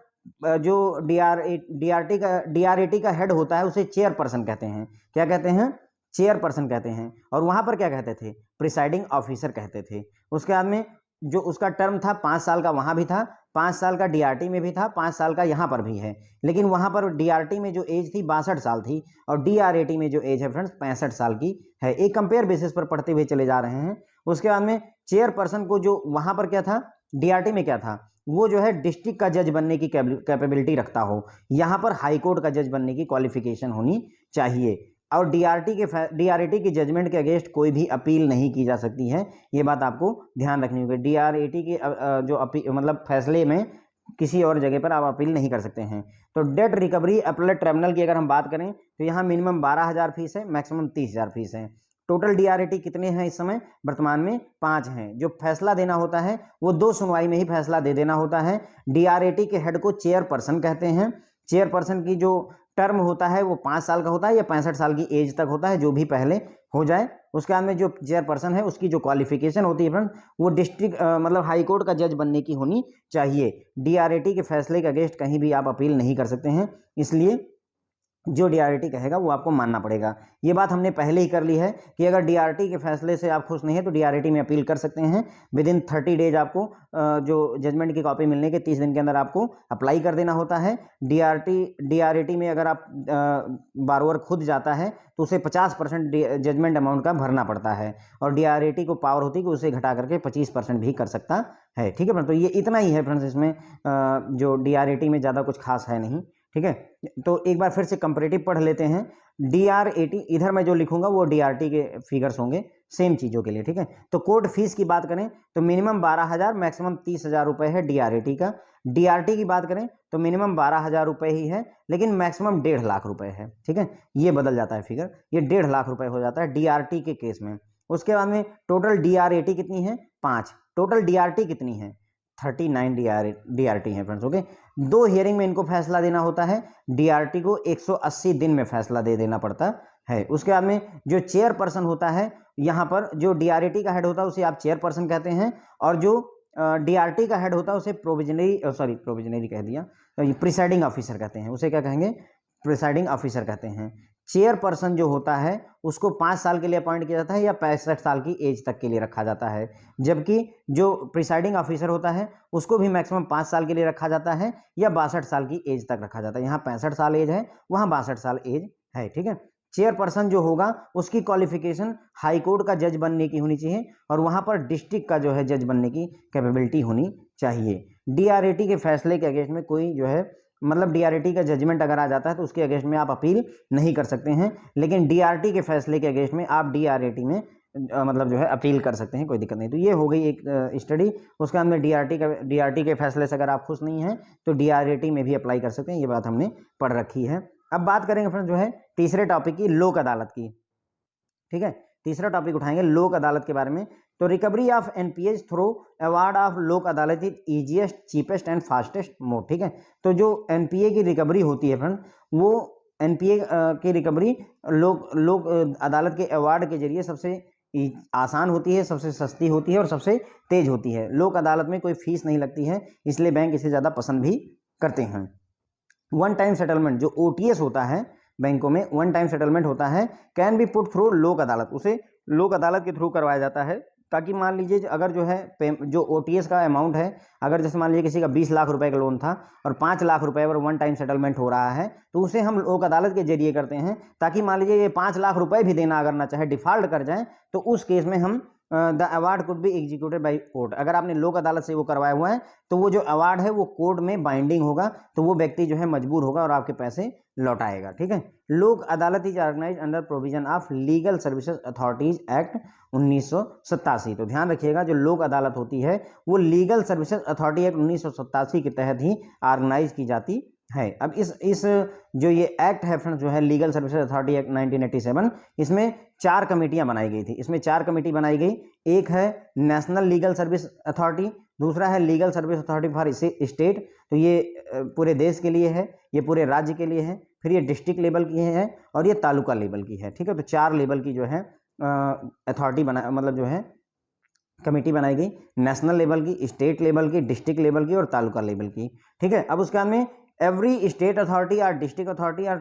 S1: जो DRAT का हेड होता है उसे चेयरपर्सन कहते हैं। क्या कहते हैं, चेयरपर्सन कहते हैं। और वहां पर क्या कहते थे, प्रिसाइडिंग ऑफिसर कहते थे। उसके बाद में जो उसका टर्म था 5 साल का वहां भी था, 5 साल का DRT में भी था, 5 साल का यहाँ पर भी है। लेकिन वहां पर DRT में जो एज थी 62 साल थी और DRAT में जो एज है फ्रेंड्स 65 साल की है। एक कंपेयर बेसिस पर पढ़ते हुए चले जा रहे हैं। उसके बाद में चेयरपर्सन को जो वहां पर क्या था, DRT में क्या था, वो जो है डिस्ट्रिक्ट का जज बनने की कैपेबिलिटी रखता हो। यहाँ पर हाई कोर्ट का जज बनने की क्वालिफिकेशन होनी चाहिए और DRAT की जजमेंट के अगेंस्ट कोई भी अपील नहीं की जा सकती है। ये बात आपको ध्यान रखनी होगी। DRAT के जो मतलब फैसले में किसी और जगह पर आप अपील नहीं कर सकते हैं। तो डेट रिकवरी अपीलेट ट्रिब्यूनल की अगर हम बात करें तो यहाँ मिनिमम 12,000 फीस है, मैक्सिमम 30,000 फीस है। टोटल DRAT कितने हैं इस समय, वर्तमान में 5 हैं। जो फैसला देना होता है वो 2 सुनवाई में ही फैसला दे देना होता है। DRAT के हेड को चेयरपर्सन कहते हैं। चेयरपर्सन की जो टर्म होता है वो 5 साल का होता है या 65 साल की एज तक होता है, जो भी पहले हो जाए। उसके बाद में जो चेयरपर्सन है उसकी जो क्वालिफिकेशन होती है फ्रेंड वो डिस्ट्रिक्ट मतलब हाई कोर्ट का जज बनने की होनी चाहिए। DRAT के फैसले के अगेंस्ट कहीं भी आप अपील नहीं कर सकते हैं, इसलिए जो DRAT कहेगा वो आपको मानना पड़ेगा। ये बात हमने पहले ही कर ली है कि अगर DRAT के फैसले से आप खुश नहीं है तो DRAT में अपील कर सकते हैं। विद इन 30 डेज आपको जो जजमेंट की कॉपी मिलने के 30 दिन के अंदर आपको अप्लाई कर देना होता है। DRAT में अगर आप बारोवर खुद जाता है तो उसे 50% जजमेंट अमाउंट का भरना पड़ता है और DRAT को पावर होती है कि उसे घटा करके 25% भी कर सकता है। ठीक है फ्रेंड्स, तो ये इतना ही है फ्रेंड्स, इसमें जो DRAT में ज़्यादा कुछ खास है नहीं। ठीक है, तो एक बार फिर से कंपैरेटिव पढ़ लेते हैं। DRAT इधर मैं जो लिखूंगा वो DRT के फिगर्स होंगे सेम चीज़ों के लिए। ठीक है, तो कोर्ट फीस की बात करें तो मिनिमम 12,000 मैक्सिमम 30,000 रुपये है DRAT का। DRT की बात करें तो मिनिमम 12,000 रुपये ही है लेकिन मैक्सिमम 1.5 लाख रुपए है। ठीक है, ये बदल जाता है फिगर, ये 1.5 लाख रुपए हो जाता है DRT के केस में। उसके बाद में टोटल DRAT कितनी है, 5। टोटल DRT कितनी है, 39 DRT है फ्रेंड्स। ओके, 2 हियरिंग में इनको फैसला देना होता है। DRT को 180 दिन में फैसला दे देना पड़ता है। उसके बाद में जो चेयरपर्सन होता है, यहाँ पर जो DRAT का हेड होता है उसे आप चेयरपर्सन कहते हैं और जो DRT का हेड होता है उसे प्रोविजनरी कह दिया, प्रिसाइडिंग ऑफिसर कहते हैं। उसे क्या कहेंगे, प्रिसाइडिंग ऑफिसर कहते हैं। चेयरपर्सन जो होता है उसको 5 साल के लिए अपॉइंट किया जाता है या 65 साल की एज तक के लिए रखा जाता है, जबकि जो प्रिसाइडिंग ऑफिसर होता है उसको भी मैक्सिमम 5 साल के लिए रखा जाता है या 62 साल की एज तक रखा जाता है। यहाँ 65 साल एज है, वहाँ 62 साल एज है। ठीक है, चेयरपर्सन जो होगा उसकी क्वालिफिकेशन हाई कोर्ट का जज बनने की होनी चाहिए और वहाँ पर डिस्ट्रिक्ट का जो है जज बनने की कैपेबिलिटी होनी चाहिए। DRAT के फैसले के अगेंस्ट में कोई जो है मतलब DRAT का जजमेंट अगर आ जाता है तो उसके अगेंस्ट में आप अपील नहीं कर सकते हैं, लेकिन DRT के फैसले के अगेंस्ट में आप DRAT में मतलब जो है अपील कर सकते हैं, कोई दिक्कत नहीं। तो ये हो गई एक स्टडी। उसके बाद में डीआरटी के फैसले से अगर आप खुश नहीं हैं तो डीआरटी में भी अप्लाई कर सकते हैं, ये बात हमने पढ़ रखी है। अब बात करेंगे फ्रेंड्स जो है तीसरे टॉपिक की, लोक अदालत की। ठीक है, तीसरा टॉपिक उठाएंगे लोक अदालत के बारे में। तो recovery of NPAs through award of Lok Adalat is easiest, cheapest and fastest mode. ठीक है, तो जो एनपीए की रिकवरी होती है फ्रेंड, वो एनपीए की रिकवरी लोक अदालत के अवार्ड के जरिए सबसे आसान होती है, सबसे सस्ती होती है और सबसे तेज होती है। लोक अदालत में कोई फीस नहीं लगती है, इसलिए बैंक इसे ज़्यादा पसंद भी करते हैं। वन टाइम सेटलमेंट जो ओटीएस होता है बैंकों में, वन टाइम सेटलमेंट होता है, कैन बी पुट थ्रू लोक अदालत, उसे लोक अदालत के थ्रू करवाया जाता है। ताकि मान लीजिए अगर जो है जो ओटीएस का अमाउंट है, अगर जैसे मान लीजिए किसी का 20 लाख रुपए का लोन था और 5 लाख रुपए पर वन टाइम सेटलमेंट हो रहा है, तो उसे हम लोक अदालत के जरिए करते हैं। ताकि मान लीजिए ये 5 लाख रुपए भी देना अगर ना चाहे, डिफॉल्ट कर जाए, तो उस केस में हम the award could be executed by court. अगर आपने लोक अदालत से वो करवाया हुआ है तो वो जो अवार्ड है वो कोर्ट में बाइंडिंग होगा, तो वो व्यक्ति जो है मजबूर होगा और आपके पैसे लौटाएगा। ठीक है, Lok Adalat is organise under provision of legal services authorities act 1987। तो ध्यान रखिएगा, जो लोक अदालत होती है वो लीगल सर्विसेज अथॉरिटी एक्ट 1987 के तहत ही ऑर्गेनाइज की जाती है। अब इस जो ये एक्ट है फ्रेंड्स जो है लीगल सर्विसेज अथॉरिटी एक्ट 1987, इसमें 4 कमेटियां बनाई गई थी। इसमें 4 कमेटी बनाई गई। एक है नेशनल लीगल सर्विस अथॉरिटी, दूसरा है legal service authority for state, तो ये पूरे देश के लिए है, ये पूरे राज्य के लिए है, फिर ये डिस्ट्रिक्ट लेवल की है और ये तालुका लेवल की है। ठीक है, तो 4 लेवल की जो है अथॉरिटी बना, मतलब जो है कमेटी बनाई गई, नेशनल लेवल की, स्टेट लेवल की, डिस्ट्रिक्ट लेवल की और तालुका लेवल की। ठीक है, अब उसके बाद में एवरी स्टेट अथॉरिटी और डिस्ट्रिक्ट अथॉरिटी और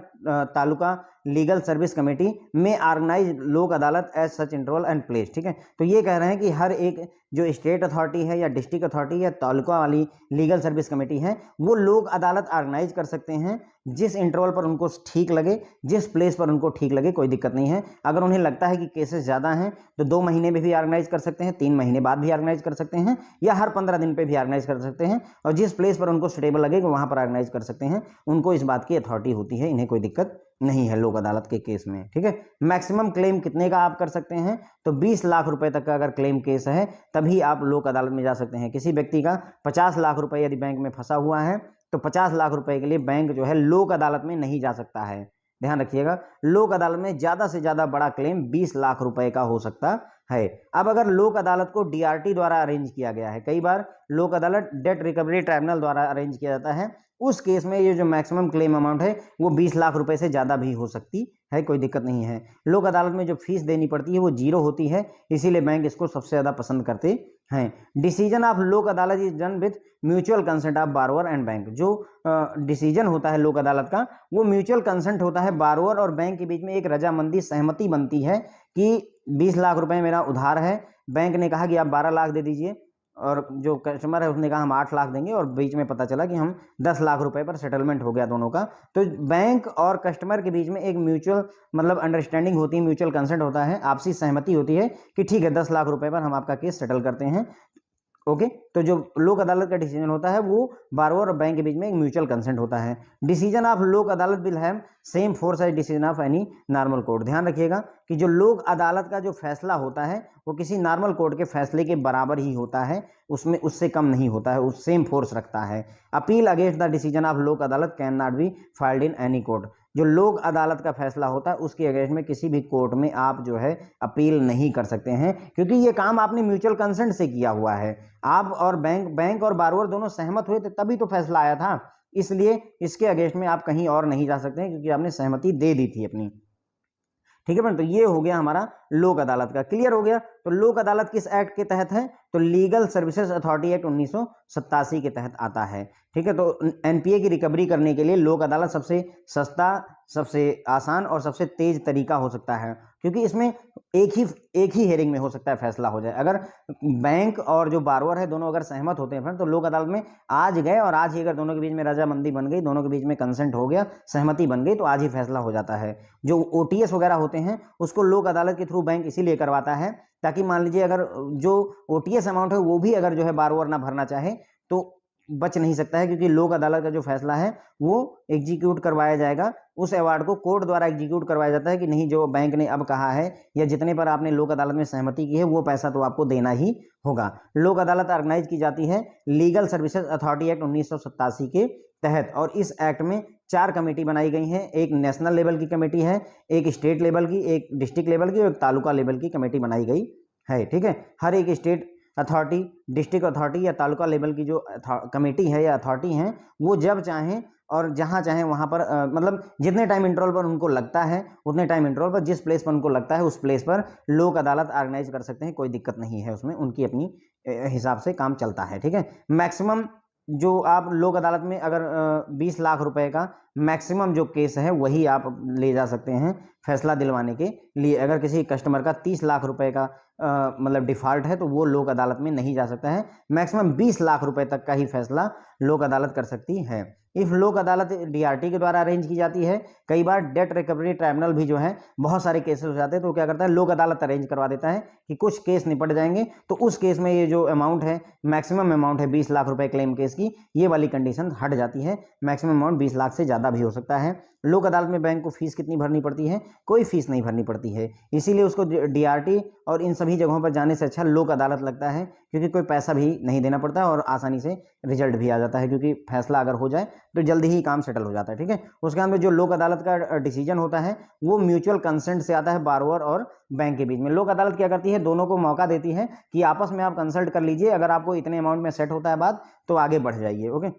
S1: तालुका लीगल सर्विस कमेटी में organise Lok Adalat as such in role and place. ठीक है, तो ये कह रहे हैं कि हर एक जो स्टेट अथॉरिटी है या डिस्ट्रिक्ट अथॉरिटी या तालुका वाली लीगल सर्विस कमेटी है, वो लोक अदालत ऑर्गेनाइज कर सकते हैं जिस इंटरवल पर उनको ठीक लगे, जिस प्लेस पर उनको ठीक लगे, कोई दिक्कत नहीं है। अगर उन्हें लगता है कि केसेस ज़्यादा हैं तो 2 महीने में भी ऑर्गेनाइज कर सकते हैं, 3 महीने बाद भी ऑर्गेनाइज कर सकते हैं, या हर 15 दिन पे भी ऑर्गेनाइज कर सकते हैं, और जिस प्लेस पर उनको सुटेबल लगेगा वहाँ पर ऑर्गेनाइज कर सकते हैं। उनको इस बात की अथॉरिटी होती है, इन्हें कोई दिक्कत नहीं है लोक अदालत के केस में। ठीक है, मैक्सिमम क्लेम कितने का आप कर सकते हैं, तो 20 लाख रुपए तक का अगर क्लेम केस है तभी आप लोक अदालत में जा सकते हैं। किसी व्यक्ति का 50 लाख रुपए यदि बैंक में फंसा हुआ है तो 50 लाख रुपए के लिए बैंक जो है लोक अदालत में नहीं जा सकता है। ध्यान रखिएगा, लोक अदालत में ज्यादा से ज्यादा बड़ा क्लेम 20 लाख रुपए का हो सकता है। अब अगर लोक अदालत को डीआरटी द्वारा अरेंज किया गया है, कई बार लोक अदालत डेट रिकवरी ट्राइब्यूनल द्वारा अरेंज किया जाता है, उस केस में ये जो मैक्सिमम क्लेम अमाउंट है वो 20 लाख रुपए से ज़्यादा भी हो सकती है, कोई दिक्कत नहीं है। लोक अदालत में जो फीस देनी पड़ती है वो 0 होती है, इसीलिए बैंक इसको सबसे ज़्यादा पसंद करते हैं। Decision of Lok Adalat is done with mutual consent of borrower and bank. जो डिसीजन होता है लोक अदालत का वो म्यूचुअल कंसेंट होता है, बारोअर और बैंक के बीच में एक रजामंदी सहमति बनती है कि 20 लाख रुपए मेरा उधार है, बैंक ने कहा कि आप 12 लाख दे दीजिए और जो कस्टमर है उसने कहा हम 8 लाख देंगे, और बीच में पता चला कि हम 10 लाख रुपए पर सेटलमेंट हो गया दोनों का। तो बैंक और कस्टमर के बीच में एक म्यूचुअल मतलब अंडरस्टैंडिंग होती है, म्यूचुअल कंसेंट होता है, आपसी सहमति होती है कि ठीक है 10 लाख रुपए पर हम आपका केस सेटल करते हैं। ओके, तो जो लोक अदालत का डिसीजन होता है वो बारोअर और बैंक के बीच में एक म्यूचुअल कंसेंट होता है। Decision of Lok Adalat will have same force as decision of any normal court. ध्यान रखिएगा कि जो लोक अदालत का जो फैसला होता है वो किसी नॉर्मल कोर्ट के फैसले के बराबर ही होता है, उसमें उससे कम नहीं होता है, उस सेम फोर्स रखता है। Appeal against the decision of Lok अदालत can not be filed in any court. जो लोक अदालत का फैसला होता है उसके अगेंस्ट में किसी भी कोर्ट में आप जो है अपील नहीं कर सकते हैं, क्योंकि ये काम आपने म्यूचुअल कंसेंट से किया हुआ है। आप और बैंक और बारोअर दोनों सहमत हुए थे तभी तो फैसला आया था, इसलिए इसके अगेंस्ट में आप कहीं और नहीं जा सकते हैं क्योंकि आपने सहमति दे दी थी अपनी। ठीक है फ्रेंड, तो ये हो गया हमारा लोक अदालत का, क्लियर हो गया। तो लोक अदालत किस एक्ट के तहत है, तो लीगल सर्विसेज अथॉरिटी एक्ट 1987 के तहत आता है। ठीक है, तो एनपीए की रिकवरी करने के लिए लोक अदालत सबसे सस्ता, सबसे आसान और सबसे तेज तरीका हो सकता है, क्योंकि इसमें एक ही हेयरिंग में हो सकता है फैसला हो जाए। अगर बैंक और जो बारोअर है दोनों अगर सहमत होते हैं फ्रेंड तो लोक अदालत में आज गए और आज ही अगर दोनों के बीच में रजामंदी बन गई, दोनों के बीच में कंसेंट हो गया, सहमति बन गई, तो आज ही फैसला हो जाता है। जो ओटीएस वगैरह होते हैं उसको लोक अदालत के थ्रू बैंक इसीलिए करवाता है ताकि मान लीजिए अगर जो ओटीएस अमाउंट है वो भी अगर जो है बारोअर ना भरना चाहे तो बच नहीं सकता है, क्योंकि लोक अदालत का जो फैसला है वो एग्जीक्यूट करवाया जाएगा उस अवार्ड को कोर्ट द्वारा एग्जीक्यूट करवाया जाता है कि नहीं, जो बैंक ने अब कहा है या जितने पर आपने लोक अदालत में सहमति की है वो पैसा तो आपको देना ही होगा। लोक अदालत ऑर्गेनाइज की जाती है लीगल सर्विसेज अथॉरिटी एक्ट 1987 के तहत, और इस एक्ट में 4 कमेटी बनाई गई हैं। एक नेशनल लेवल की कमेटी है, एक स्टेट लेवल की, एक डिस्ट्रिक्ट लेवल की और एक तालुका लेवल की कमेटी बनाई गई है। ठीक है, हर एक स्टेट अथॉरिटी, डिस्ट्रिक्ट अथॉरिटी या तालुका लेवल की जो कमेटी है या अथॉरिटी हैं, वो जब चाहें और जहाँ चाहें वहाँ पर मतलब जितने टाइम इंटरवल पर उनको लगता है उतने टाइम इंटरवल पर जिस प्लेस पर उनको लगता है उस प्लेस पर लोक अदालत ऑर्गेनाइज कर सकते हैं। कोई दिक्कत नहीं है उसमें, उनकी अपनी हिसाब से काम चलता है। ठीक है, मैक्सिमम जो आप लोक अदालत में अगर 20 लाख रुपए का मैक्सिमम जो केस है वही आप ले जा सकते हैं फैसला दिलवाने के लिए। अगर किसी कस्टमर का 30 लाख रुपए का मतलब डिफॉल्ट है तो वो लोक अदालत में नहीं जा सकता है। मैक्सिमम 20 लाख रुपए तक का ही फैसला लोक अदालत कर सकती है। इफ लोक अदालत डीआरटी के द्वारा अरेंज की जाती है, कई बार डेट रिकवरी ट्राइब्यूनल भी जो है बहुत सारे केसेस हो जाते हैं तो क्या करता है लोक अदालत अरेंज करवा देता है कि कुछ केस निपट जाएंगे, तो उस केस में ये जो अमाउंट है, मैक्सिमम अमाउंट है 20 लाख रुपए क्लेम केस की, ये वाली कंडीशन हट जाती है। मैक्सिमम अमाउंट 20 लाख से ज़्यादा भी हो सकता है। लोक अदालत में बैंक को फीस कितनी भरनी पड़ती है? कोई फीस नहीं भरनी पड़ती है, इसीलिए उसको डीआरटी और इन सभी जगहों पर जाने से अच्छा लोक अदालत लगता है, क्योंकि कोई पैसा भी नहीं देना पड़ता है और आसानी से रिजल्ट भी आ जाता है, क्योंकि फैसला अगर हो जाए तो जल्दी ही काम सेटल हो जाता है। ठीक है, उसके अंदर जो लोक अदालत का डिसीजन होता है वो म्यूचुअल कंसेंट से आता है बारोवर और बैंक के बीच में। लोक अदालत क्या करती है, दोनों को मौका देती है कि आपस में आप कंसल्ट कर लीजिए, अगर आपको इतने अमाउंट में सेट होता है बात तो आगे बढ़ जाइए। ओके,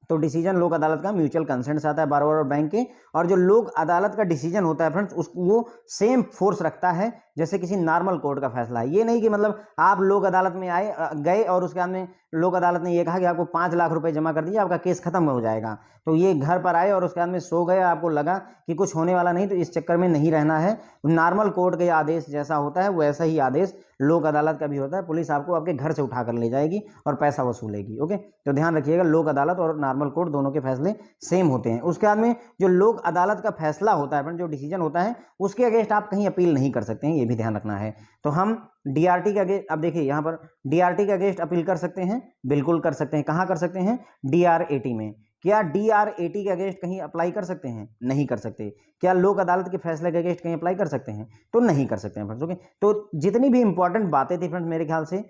S1: तो डिसीजन लोक अदालत का म्यूचुअल कंसेंट से आता है बारोवर और बैंक के, और जो लोक अदालत का डिसीजन होता है फ्रेंड्स वो सेम फोर्स रखता है जैसे किसी नॉर्मल कोर्ट का फैसला है। ये नहीं कि मतलब आप लोक अदालत में गए और उसके बाद में लोक अदालत ने ये कहा कि आपको 5 लाख रुपए जमा कर दीजिए, आपका केस खत्म हो जाएगा, तो ये घर पर आए और उसके बाद में सो गए, आपको लगा कि कुछ होने वाला नहीं, तो इस चक्कर में नहीं रहना है। नॉर्मल कोर्ट के आदेश जैसा होता है वैसा ही आदेश लोक अदालत का भी होता है। पुलिस आपको आपके घर से उठा कर ले जाएगी और पैसा वसूलेगी। ओके, तो ध्यान रखिएगा, लोक अदालत और नॉर्मल कोर्ट दोनों के फैसले सेम होते हैं। उसके बाद में जो लोक अदालत का फैसला होता है, जो डिसीजन होता है, उसके अगेंस्ट आप कहीं अपील नहीं कर सकते हैं, ये भी ध्यान रखना है। तो हम डीआरटी के अगेंस्ट, अब देखिए यहाँ पर डीआरटी के अगेंस्ट अपील कर सकते हैं, बिल्कुल कर सकते हैं। कहाँ कर सकते हैं? डीआरएटी में। क्या डीआरएटी के अगेंस्ट कहीं अप्लाई कर सकते हैं? नहीं कर सकते। क्या लोक अदालत के फैसले के अगेंस्ट कहीं अप्लाई कर सकते हैं? तो नहीं कर सकते हैं फ्रेंड्स। ओके, तो जितनी भी इंपॉर्टेंट बातें थी फ्रेंड्स मेरे ख्याल से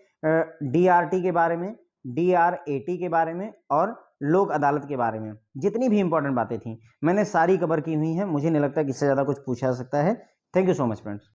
S1: डीआरटी के बारे में, डीआरएटी के बारे में और लोक अदालत के बारे में जितनी भी इंपॉर्टेंट बातें थी मैंने सारी कवर की हुई हैं। मुझे नहीं लगता कि इससे ज़्यादा कुछ पूछा जा सकता है। Thank you so much friends.